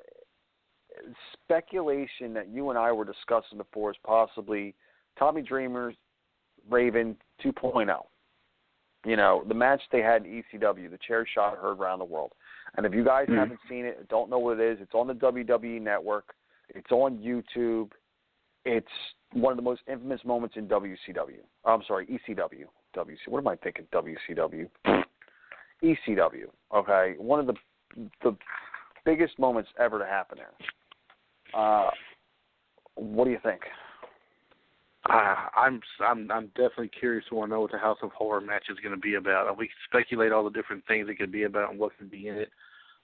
speculation that you and I were discussing before is possibly Tommy Dreamer's Raven 2.0. The match they had in ECW, the chair shot heard around the world. And if you guys haven't seen it, don't know what it is, it's on the WWE Network. It's on YouTube. It's one of the most infamous moments in WCW. I'm sorry, ECW. What am I thinking? WCW. ECW. Okay, one of the biggest moments ever to happen there. What do you think?
I'm definitely curious to want to know what the House of Horror match is going to be about. We can speculate all the different things it could be about and what could be in it,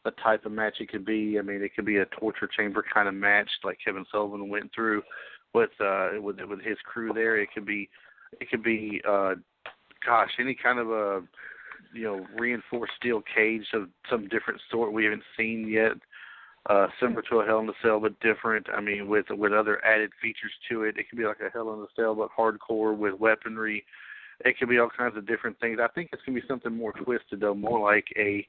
the type of match it could be. I mean, it could be a torture chamber kind of match like Kevin Sullivan went through with his crew there. It could be any kind of a reinforced steel cage of some different sort we haven't seen yet. similar to a Hell in a Cell, but different. I mean, with other added features to it. It can be like a Hell in a Cell, but hardcore with weaponry. It can be all kinds of different things. I think it's going to be something more twisted, though, more like a,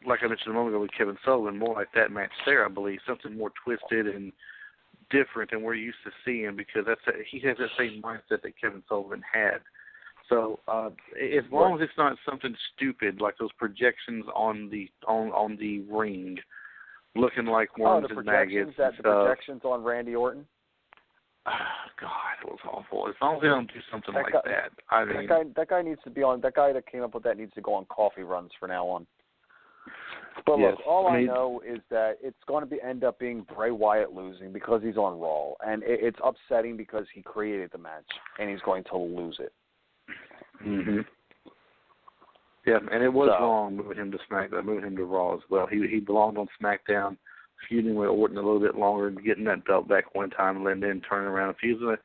like I mentioned a moment ago with Kevin Sullivan, more like that match there, I believe, something more twisted and different than we're used to seeing, because he has that same mindset that Kevin Sullivan had. So as long as it's not something stupid like those projections on the ring, looking like worms and maggots.
The projections on Randy Orton.
God, it was awful. As long as they don't do something like that. I mean,
that guy needs to be on. That guy that came up with that needs to go on coffee runs from now on. But
yes,
look, all I know is that it's going to end up being Bray Wyatt losing because he's on Raw, and it's upsetting because he created the match and he's going to lose it.
Mhm. Yeah, and it was wrong moving him to SmackDown, moving him to Raw as well. He belonged on SmackDown, feuding with Orton a little bit longer and getting that belt back one time and then turning around. If he was going to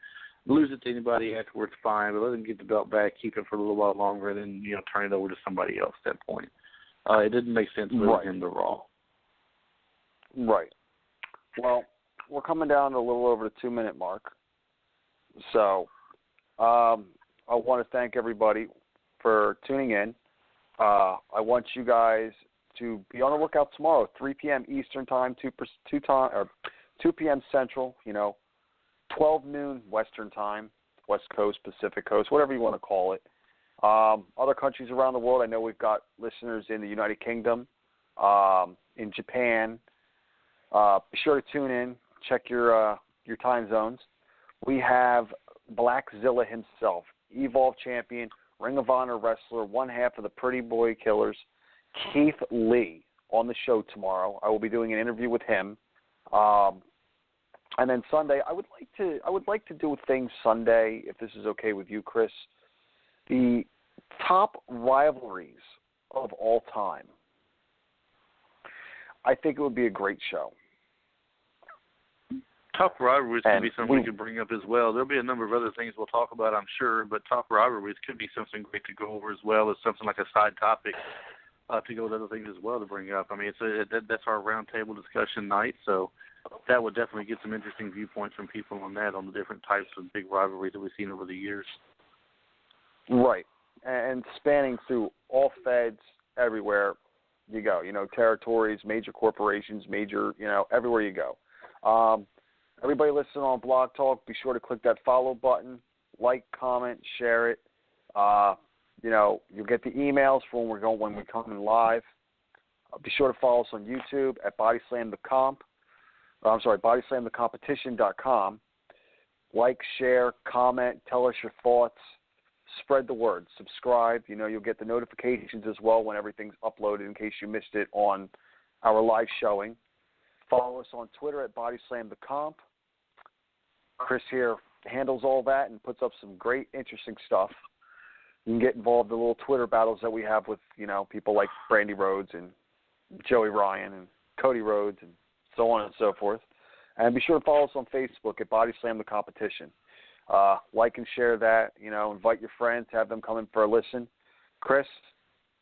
lose it to anybody afterwards, fine, but let him get the belt back, keep it for a little while longer, and then turn it over to somebody else at that point. It didn't make sense moving him to Raw.
Right. Well, we're coming down to a little over the 2-minute mark, so I want to thank everybody for tuning in. I want you guys to be on the lookout tomorrow, 3 p.m. Eastern Time, 2 p.m. Central, 12 noon Western Time, West Coast, Pacific Coast, whatever you want to call it. Other countries around the world, I know we've got listeners in the United Kingdom, in Japan. Be sure to tune in, check your time zones. We have Blackzilla himself, Evolve champion, Ring of Honor wrestler, one half of the Pretty Boy Killers, Keith Lee, on the show tomorrow. I will be doing an interview with him. And then Sunday, I would like to do things Sunday, if this is okay with you, Chris. The top rivalries of all time. I think it would be a great show.
Top rivalries could be something we could bring up as well. There'll be a number of other things we'll talk about, I'm sure, but top rivalries could be something great to go over as well as something like a side topic to go with other things as well to bring up. I mean, that's our roundtable discussion night, so that would definitely get some interesting viewpoints from people on that, on the different types of big rivalries that we've seen over the years.
Right, and spanning through all feds, everywhere you go, territories, major corporations, everywhere you go. Everybody listening on Blog Talk, be sure to click that follow button, like, comment, share it. You'll get the emails for when we come in live. Be sure to follow us on YouTube at bodyslamthecompetition.com. Like, share, comment, tell us your thoughts. Spread the word. Subscribe. You'll get the notifications as well when everything's uploaded in case you missed it on our live showing. Follow us on Twitter at bodyslamthecomp. Chris here handles all that and puts up some great, interesting stuff. You can get involved in the little Twitter battles that we have with, people like Brandy Rhodes and Joey Ryan and Cody Rhodes and so on and so forth. And be sure to follow us on Facebook at Body Slam the Competition. Like and share that. Invite your friends, have them come in for a listen. Chris,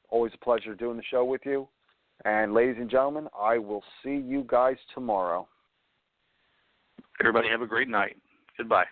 always a pleasure doing the show with you. And ladies and gentlemen, I will see you guys tomorrow.
Everybody have a great night. Goodbye.